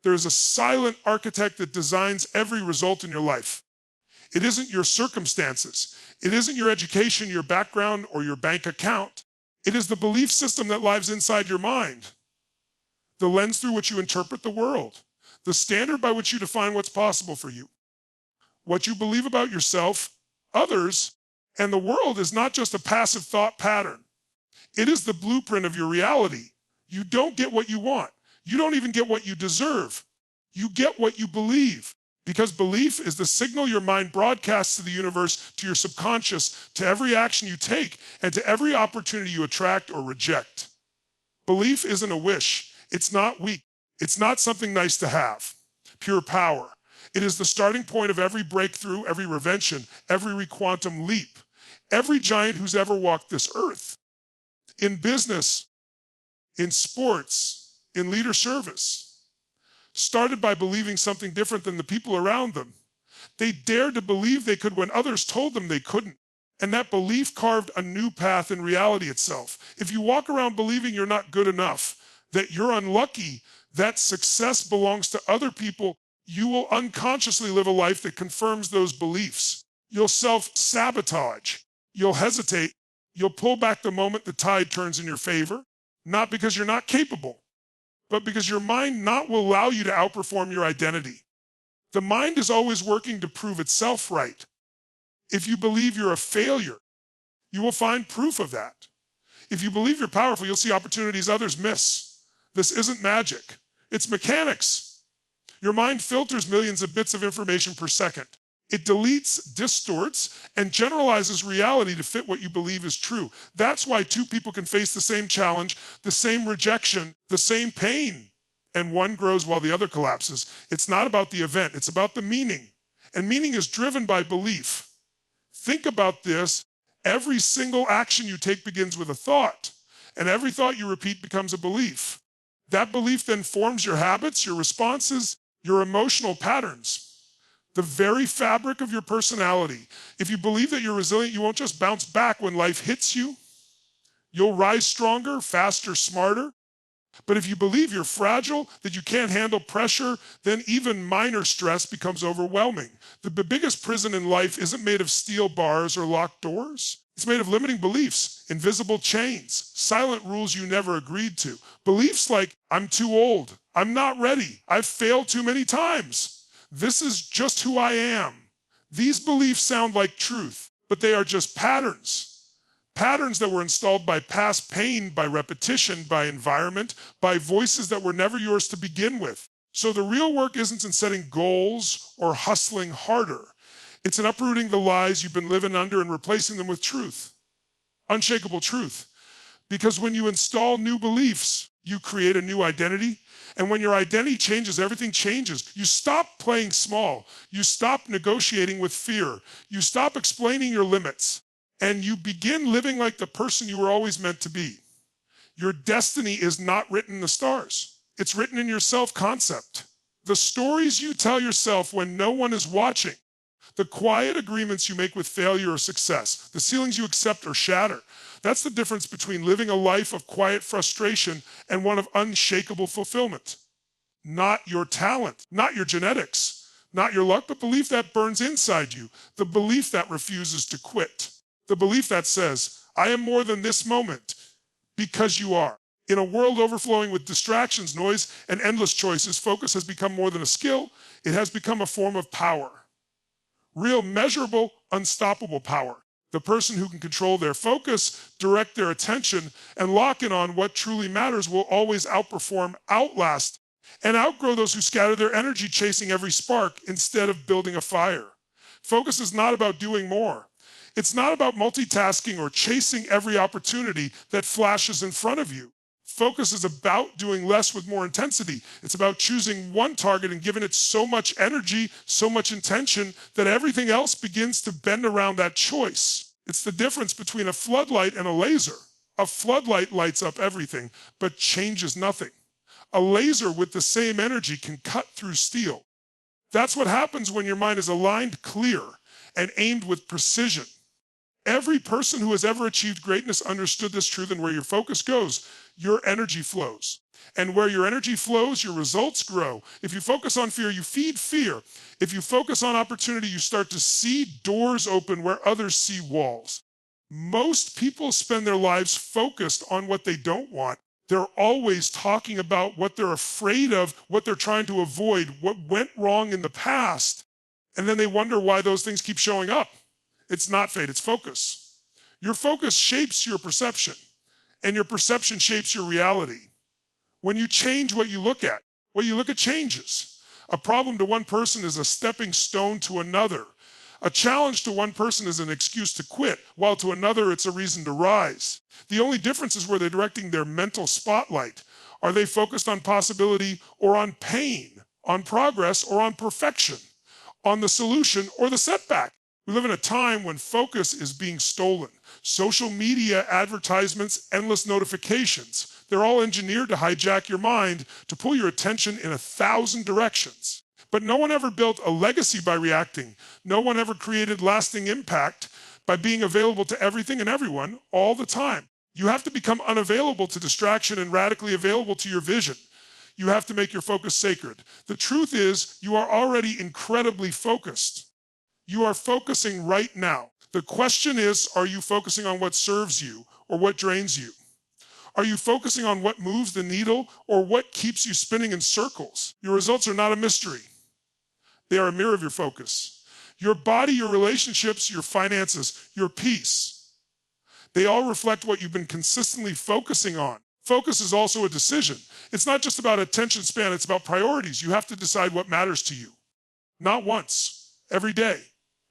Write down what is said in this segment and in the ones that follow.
There is a silent architect that designs every result in your life. It isn't your circumstances. It isn't your education, your background, or your bank account. It is the belief system that lives inside your mind, the lens through which you interpret the world, the standard by which you define what's possible for you. What you believe about yourself, others, and the world is not just a passive thought pattern. It is the blueprint of your reality. You don't get what you want. You don't even get what you deserve. You get what you believe, because belief is the signal your mind broadcasts to the universe, to your subconscious, to every action you take, and to every opportunity you attract or reject. Belief isn't a wish. It's not weak. It's not something nice to have. Pure power. It is the starting point of every breakthrough, every revention, every quantum leap, every giant who's ever walked this earth. In business, in sports, in leader service, started by believing something different than the people around them. They dared to believe they could when others told them they couldn't. And that belief carved a new path in reality itself. If you walk around believing you're not good enough, that you're unlucky, that success belongs to other people, you will unconsciously live a life that confirms those beliefs. You'll self-sabotage. You'll hesitate. You'll pull back the moment the tide turns in your favor, not because you're not capable, but because your mind not will allow you to outperform your identity. The mind is always working to prove itself right. If you believe you're a failure, you will find proof of that. If you believe you're powerful, you'll see opportunities others miss. This isn't magic. It's mechanics. Your mind filters millions of bits of information per second. It deletes, distorts, and generalizes reality to fit what you believe is true. That's why two people can face the same challenge, the same rejection, the same pain, and one grows while the other collapses. It's not about the event, it's about the meaning. And meaning is driven by belief. Think about this. Every single action you take begins with a thought, and every thought you repeat becomes a belief. That belief then forms your habits, your responses, your emotional patterns, the very fabric of your personality. If you believe that you're resilient, you won't just bounce back when life hits you. You'll rise stronger, faster, smarter. But if you believe you're fragile, that you can't handle pressure, then even minor stress becomes overwhelming. The biggest prison in life isn't made of steel bars or locked doors. It's made of limiting beliefs, invisible chains, silent rules you never agreed to. Beliefs like, I'm too old, I'm not ready, I've failed too many times. This is just who I am. These beliefs sound like truth, but they are just patterns. Patterns that were installed by past pain, by repetition, by environment, by voices that were never yours to begin with. So the real work isn't in setting goals or hustling harder. It's in uprooting the lies you've been living under and replacing them with truth, unshakable truth. Because when you install new beliefs, you create a new identity. And when your identity changes, everything changes. You stop playing small. You stop negotiating with fear. You stop explaining your limits. And you begin living like the person you were always meant to be. Your destiny is not written in the stars. It's written in your self-concept. The stories you tell yourself when no one is watching, the quiet agreements you make with failure or success, the ceilings you accept or shatter. That's the difference between living a life of quiet frustration and one of unshakable fulfillment. Not your talent, not your genetics, not your luck, but belief that burns inside you, the belief that refuses to quit, the belief that says, I am more than this moment, because you are. In a world overflowing with distractions, noise, and endless choices, focus has become more than a skill. It has become a form of power. Real, measurable, unstoppable power. The person who can control their focus, direct their attention, and lock in on what truly matters will always outperform, outlast, and outgrow those who scatter their energy chasing every spark instead of building a fire. Focus is not about doing more. It's not about multitasking or chasing every opportunity that flashes in front of you. Focus is about doing less with more intensity. It's about choosing one target and giving it so much energy, so much intention, that everything else begins to bend around that choice. It's the difference between a floodlight and a laser. A floodlight lights up everything, but changes nothing. A laser with the same energy can cut through steel. That's what happens when your mind is aligned, clear, and aimed with precision. Every person who has ever achieved greatness understood this truth, and where your focus goes, your energy flows. And where your energy flows, your results grow. If you focus on fear, you feed fear. If you focus on opportunity, you start to see doors open where others see walls. Most people spend their lives focused on what they don't want. They're always talking about what they're afraid of, what they're trying to avoid, what went wrong in the past. And then they wonder why those things keep showing up. It's not fate, it's focus. Your focus shapes your perception, and your perception shapes your reality. When you change what you look at changes. A problem to one person is a stepping stone to another. A challenge to one person is an excuse to quit, while to another it's a reason to rise. The only difference is where they're directing their mental spotlight. Are they focused on possibility or on pain, on progress or on perfection, on the solution or the setback? We live in a time when focus is being stolen. Social media, advertisements, endless notifications, they're all engineered to hijack your mind, to pull your attention in 1,000 directions. But no one ever built a legacy by reacting. No one ever created lasting impact by being available to everything and everyone all the time. You have to become unavailable to distraction and radically available to your vision. You have to make your focus sacred. The truth is, you are already incredibly focused. You are focusing right now. The question is, are you focusing on what serves you or what drains you? Are you focusing on what moves the needle or what keeps you spinning in circles? Your results are not a mystery. They are a mirror of your focus. Your body, your relationships, your finances, your peace. They all reflect what you've been consistently focusing on. Focus is also a decision. It's not just about attention span, it's about priorities. You have to decide what matters to you. Not once, every day,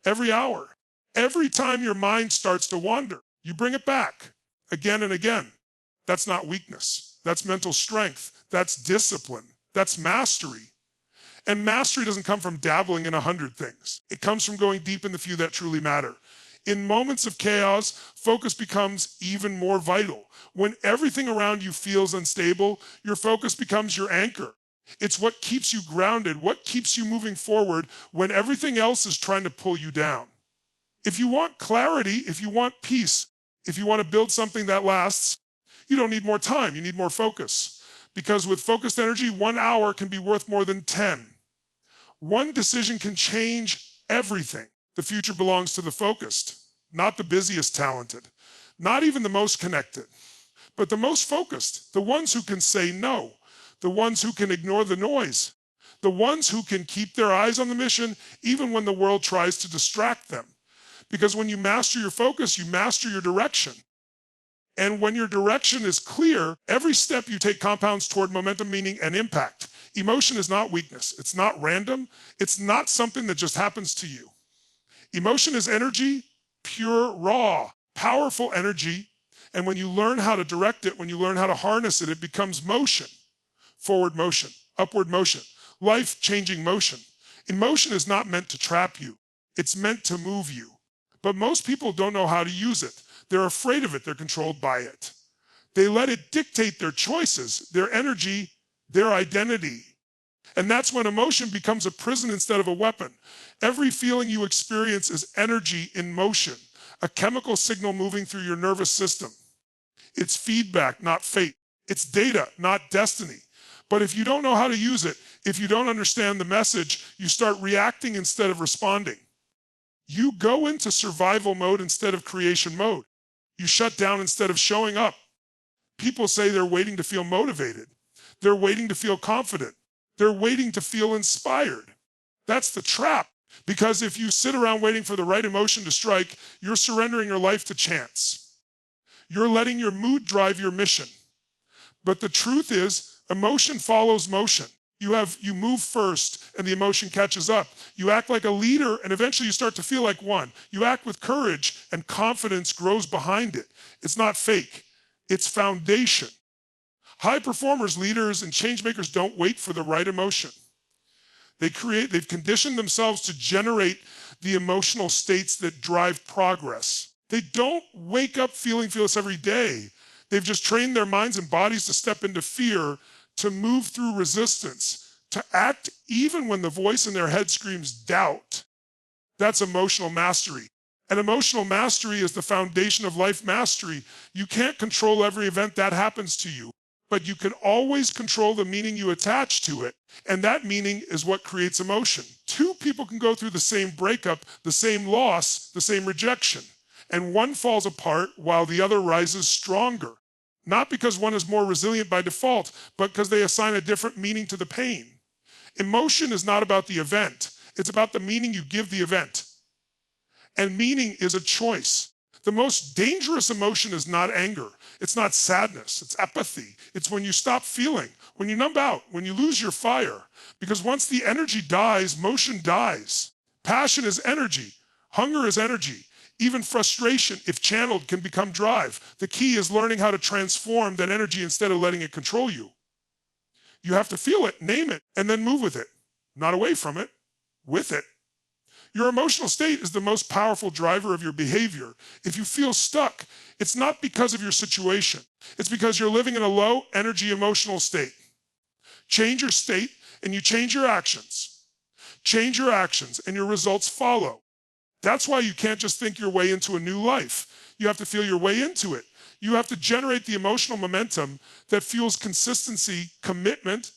every hour. Every time your mind starts to wander, you bring it back again and again. That's not weakness. That's mental strength. That's discipline. That's mastery. And mastery doesn't come from dabbling in 100 things. It comes from going deep in the few that truly matter. In moments of chaos, focus becomes even more vital. When everything around you feels unstable, your focus becomes your anchor. It's what keeps you grounded, what keeps you moving forward when everything else is trying to pull you down. If you want clarity, if you want peace, if you want to build something that lasts, you don't need more time, you need more focus. Because with focused energy, 1 hour can be worth more than 10. One decision can change everything. The future belongs to the focused, not the busiest talented, not even the most connected, but the most focused, the ones who can say no, the ones who can ignore the noise, the ones who can keep their eyes on the mission even when the world tries to distract them. Because when you master your focus, you master your direction. And when your direction is clear, every step you take compounds toward momentum, meaning, and impact. Emotion is not weakness. It's not random. It's not something that just happens to you. Emotion is energy, pure, raw, powerful energy. And when you learn how to direct it, when you learn how to harness it, it becomes motion. Forward motion, upward motion, life-changing motion. Emotion is not meant to trap you. It's meant to move you. But most people don't know how to use it. They're afraid of it. They're controlled by it. They let it dictate their choices, their energy, their identity. And that's when emotion becomes a prison instead of a weapon. Every feeling you experience is energy in motion, a chemical signal moving through your nervous system. It's feedback, not fate. It's data, not destiny. But if you don't know how to use it, if you don't understand the message, you start reacting instead of responding. You go into survival mode instead of creation mode. You shut down instead of showing up. People say they're waiting to feel motivated. They're waiting to feel confident. They're waiting to feel inspired. That's the trap. Because if you sit around waiting for the right emotion to strike, you're surrendering your life to chance. You're letting your mood drive your mission. But the truth is, emotion follows motion. You move first and the emotion catches up. You act like a leader and eventually you start to feel like one. You act with courage and confidence grows behind it. It's not fake. It's foundation. High performers, leaders, and change makers don't wait for the right emotion. They've conditioned themselves to generate the emotional states that drive progress. They don't wake up feeling fearless every day. They've just trained their minds and bodies to step into fear, to move through resistance, to act even when the voice in their head screams doubt. That's emotional mastery. And emotional mastery is the foundation of life mastery. You can't control every event that happens to you, but you can always control the meaning you attach to it. And that meaning is what creates emotion. Two people can go through the same breakup, the same loss, the same rejection, and one falls apart while the other rises stronger. Not because one is more resilient by default, but because they assign a different meaning to the pain. Emotion is not about the event. It's about the meaning you give the event. And meaning is a choice. The most dangerous emotion is not anger. It's not sadness. It's apathy. It's when you stop feeling, when you numb out, when you lose your fire. Because once the energy dies, motion dies. Passion is energy. Hunger is energy. Even frustration, if channeled, can become drive. The key is learning how to transform that energy instead of letting it control you. You have to feel it, name it, and then move with it. Not away from it, with it. Your emotional state is the most powerful driver of your behavior. If you feel stuck, it's not because of your situation. It's because you're living in a low energy emotional state. Change your state and you change your actions. Change your actions and your results follow. That's why you can't just think your way into a new life. You have to feel your way into it. You have to generate the emotional momentum that fuels consistency, commitment,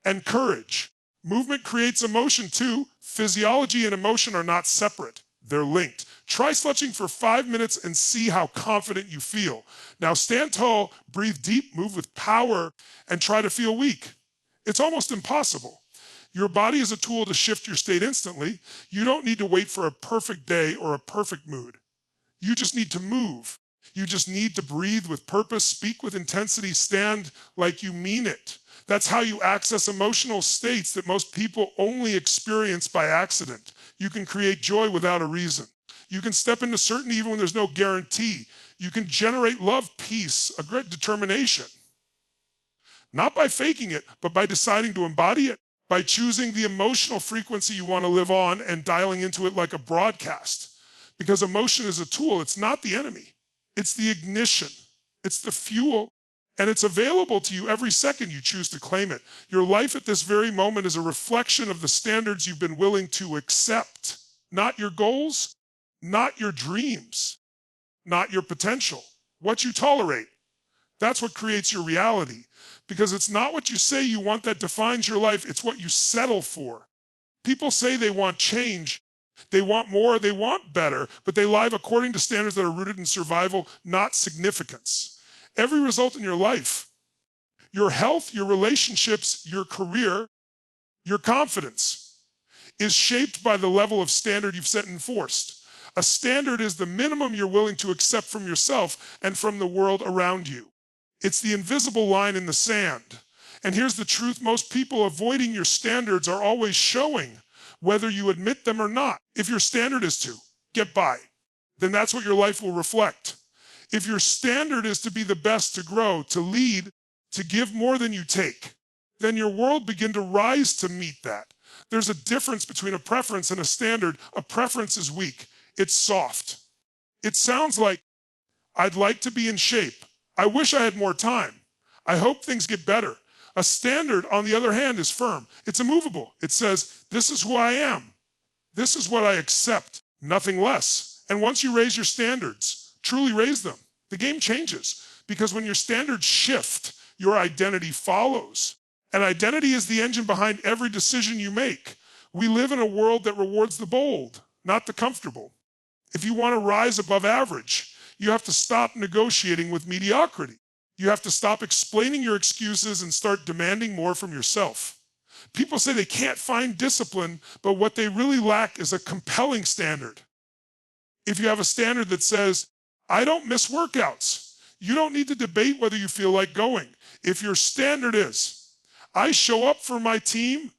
and courage. Movement creates emotion too. Physiology and emotion are not separate. They're linked. Try stretching for 5 minutes and see how confident you feel. Now stand tall, breathe deep, move with power, and try to feel weak. It's almost impossible. Your body is a tool to shift your state instantly. You don't need to wait for a perfect day or a perfect mood. You just need to move. You just need to breathe with purpose, speak with intensity, stand like you mean it. That's how you access emotional states that most people only experience by accident. You can create joy without a reason. You can step into certainty even when there's no guarantee. You can generate love, peace, a great determination. Not by faking it, but by deciding to embody it, by choosing the emotional frequency you want to live on and dialing into it like a broadcast. Because emotion is a tool, it's not the enemy. It's the ignition, it's the fuel, and it's available to you every second you choose to claim it. Your life at this very moment is a reflection of the standards you've been willing to accept. Not your goals, not your dreams, not your potential. What you tolerate, that's what creates your reality. Because it's not what you say you want that defines your life, it's what you settle for. People say they want change. They want more, they want better, but they live according to standards that are rooted in survival, not significance. Every result in your life, your health, your relationships, your career, your confidence, is shaped by the level of standard you've set and enforced. A standard is the minimum you're willing to accept from yourself and from the world around you. It's the invisible line in the sand. And here's the truth, most people avoiding your standards are always showing, whether you admit them or not. If your standard is to get by, then that's what your life will reflect. If your standard is to be the best, to grow, to lead, to give more than you take, then your world begin to rise to meet that. There's a difference between a preference and a standard. A preference is weak. It's soft. It sounds like, I'd like to be in shape. I wish I had more time. I hope things get better. A standard, on the other hand, is firm. It's immovable. It says, this is who I am. This is what I accept, nothing less. And once you raise your standards, truly raise them, the game changes. Because when your standards shift, your identity follows. And identity is the engine behind every decision you make. We live in a world that rewards the bold, not the comfortable. If you want to rise above average, you have to stop negotiating with mediocrity. You have to stop explaining your excuses and start demanding more from yourself. People say they can't find discipline, but what they really lack is a compelling standard. If you have a standard that says, I don't miss workouts, you don't need to debate whether you feel like going. If your standard is, I show up for my team,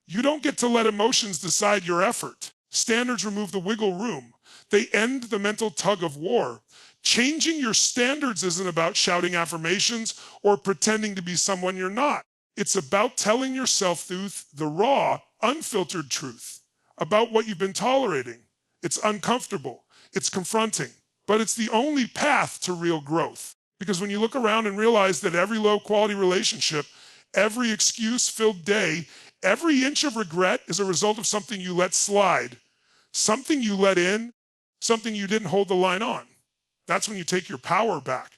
you don't get to let emotions decide your effort. Standards remove the wiggle room. They end the mental tug of war. Changing your standards isn't about shouting affirmations or pretending to be someone you're not. It's about telling yourself the raw, unfiltered truth about what you've been tolerating. It's uncomfortable. It's confronting. But it's the only path to real growth. Because when you look around and realize that every low-quality relationship, every excuse-filled day, every inch of regret is a result of something you let slide, something you let in, something you didn't hold the line on. That's when you take your power back.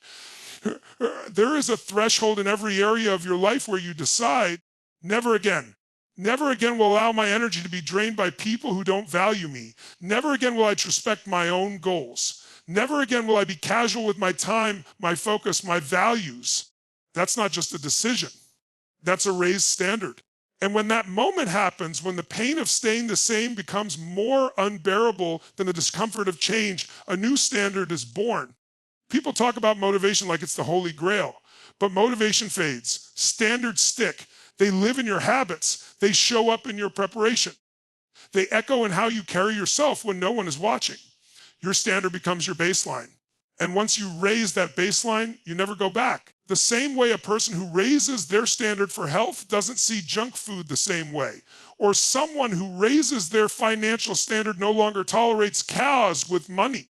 There is a threshold in every area of your life where you decide, never again. Never again will I allow my energy to be drained by people who don't value me. Never again will I respect my own goals. Never again will I be casual with my time, my focus, my values. That's not just a decision. That's a raised standard. And when that moment happens, when the pain of staying the same becomes more unbearable than the discomfort of change, a new standard is born. People talk about motivation like it's the Holy Grail, but motivation fades. Standards stick. They live in your habits. They show up in your preparation. They echo in how you carry yourself when no one is watching. Your standard becomes your baseline. And once you raise that baseline, you never go back. The same way a person who raises their standard for health doesn't see junk food the same way. Or someone who raises their financial standard no longer tolerates chaos with money.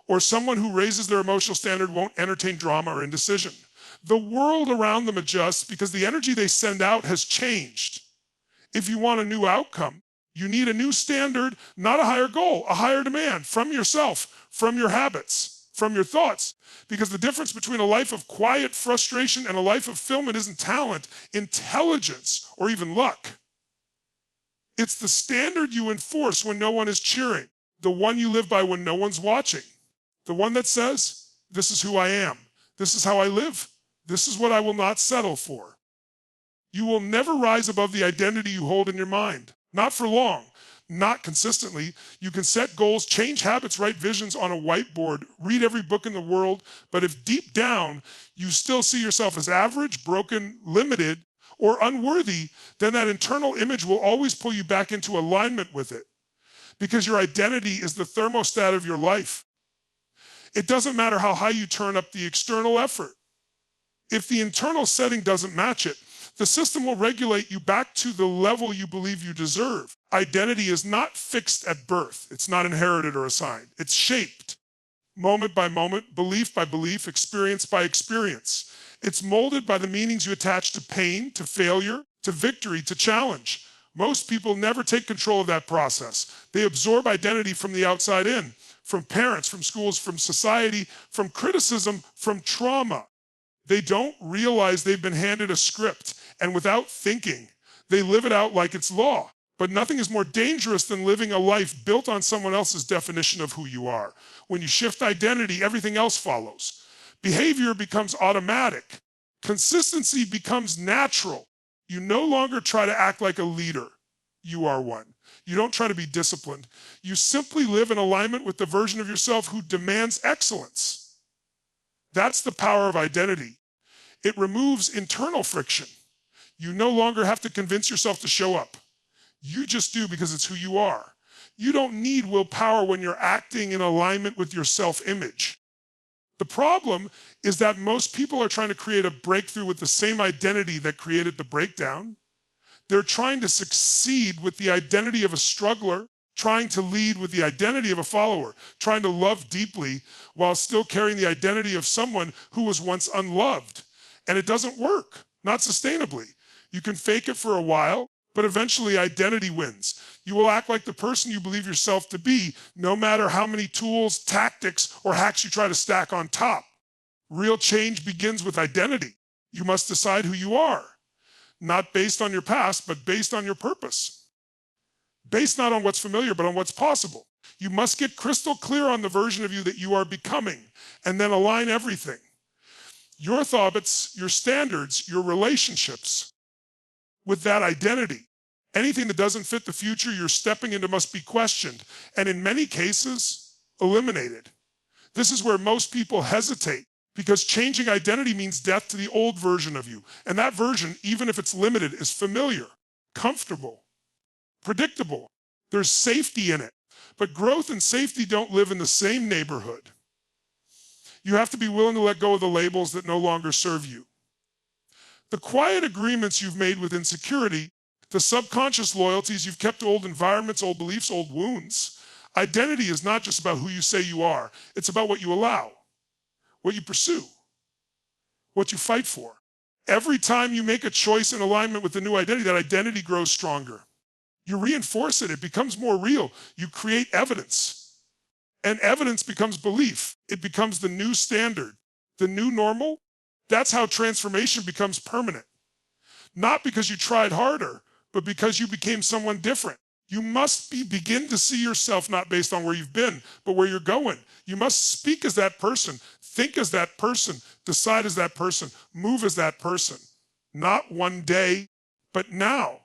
Or someone who raises their emotional standard won't entertain drama or indecision. The world around them adjusts because the energy they send out has changed. If you want a new outcome, you need a new standard, not a higher goal, a higher demand from yourself, from your habits, from your thoughts. Because the difference between a life of quiet frustration and a life of fulfillment isn't talent, intelligence, or even luck. It's the standard you enforce when no one is cheering, the one you live by when no one's watching, the one that says, this is who I am, this is how I live, this is what I will not settle for. You will never rise above the identity you hold in your mind. Not for long, not consistently. You can set goals, change habits, write visions on a whiteboard, read every book in the world, but if deep down you still see yourself as average, broken, limited, or unworthy, then that internal image will always pull you back into alignment with it. Because your identity is the thermostat of your life. It doesn't matter how high you turn up the external effort. If the internal setting doesn't match it, the system will regulate you back to the level you believe you deserve. Identity is not fixed at birth. It's not inherited or assigned. It's shaped, moment by moment, belief by belief, experience by experience. It's molded by the meanings you attach to pain, to failure, to victory, to challenge. Most people never take control of that process. They absorb identity from the outside in, from parents, from schools, from society, from criticism, from trauma. They don't realize they've been handed a script, and without thinking, they live it out like it's law. But nothing is more dangerous than living a life built on someone else's definition of who you are. When you shift identity, everything else follows. Behavior becomes automatic. Consistency becomes natural. You no longer try to act like a leader. You are one. You don't try to be disciplined. You simply live in alignment with the version of yourself who demands excellence. That's the power of identity. It removes internal friction. You no longer have to convince yourself to show up. You just do because it's who you are. You don't need willpower when you're acting in alignment with your self-image. The problem is that most people are trying to create a breakthrough with the same identity that created the breakdown. They're trying to succeed with the identity of a struggler, trying to lead with the identity of a follower, trying to love deeply while still carrying the identity of someone who was once unloved. And it doesn't work, not sustainably. You can fake it for a while, but eventually identity wins. You will act like the person you believe yourself to be, no matter how many tools, tactics, or hacks you try to stack on top. Real change begins with identity. You must decide who you are, not based on your past, but based on your purpose. Based not on what's familiar, but on what's possible. You must get crystal clear on the version of you that you are becoming, and then align everything. Your thoughts, your standards, your relationships, with that identity. Anything that doesn't fit the future you're stepping into must be questioned, and in many cases, eliminated. This is where most people hesitate, because changing identity means death to the old version of you. And that version, even if it's limited, is familiar, comfortable, predictable. There's safety in it. But growth and safety don't live in the same neighborhood. You have to be willing to let go of the labels that no longer serve you. The quiet agreements you've made with insecurity, the subconscious loyalties you've kept to old environments, old beliefs, old wounds. Identity is not just about who you say you are. It's about what you allow, what you pursue, what you fight for. Every time you make a choice in alignment with the new identity, that identity grows stronger. You reinforce it. It becomes more real. You create evidence. And evidence becomes belief. It becomes the new standard, the new normal. That's how transformation becomes permanent. Not because you tried harder, but because you became someone different. You must begin to see yourself not based on where you've been, but where you're going. You must speak as that person, think as that person, decide as that person, move as that person. Not one day, but now.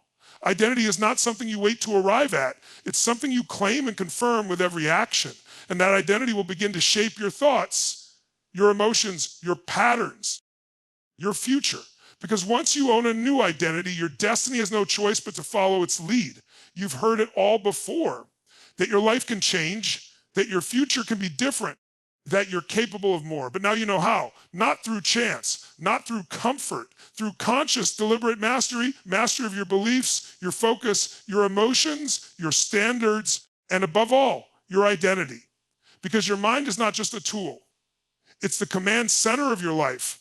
Identity is not something you wait to arrive at. It's something you claim and confirm with every action. And that identity will begin to shape your thoughts, your emotions, your patterns, your future. Because once you own a new identity, your destiny has no choice but to follow its lead. You've heard it all before, that your life can change, that your future can be different, that you're capable of more. But now you know how. Not through chance, not through comfort, through conscious, deliberate mastery of your beliefs, your focus, your emotions, your standards, and above all, your identity. Because your mind is not just a tool. It's the command center of your life.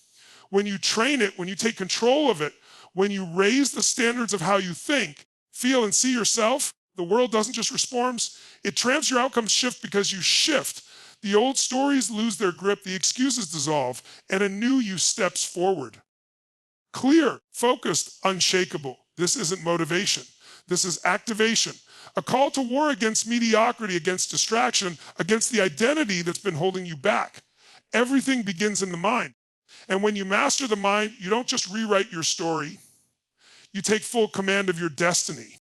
When you train it, when you take control of it, when you raise the standards of how you think, feel, and see yourself, the world doesn't just respond, your outcomes shift because you shift. The old stories lose their grip, the excuses dissolve, and a new you steps forward. Clear, focused, unshakable. This isn't motivation. This is activation. A call to war against mediocrity, against distraction, against the identity that's been holding you back. Everything begins in the mind. And when you master the mind, you don't just rewrite your story. You take full command of your destiny.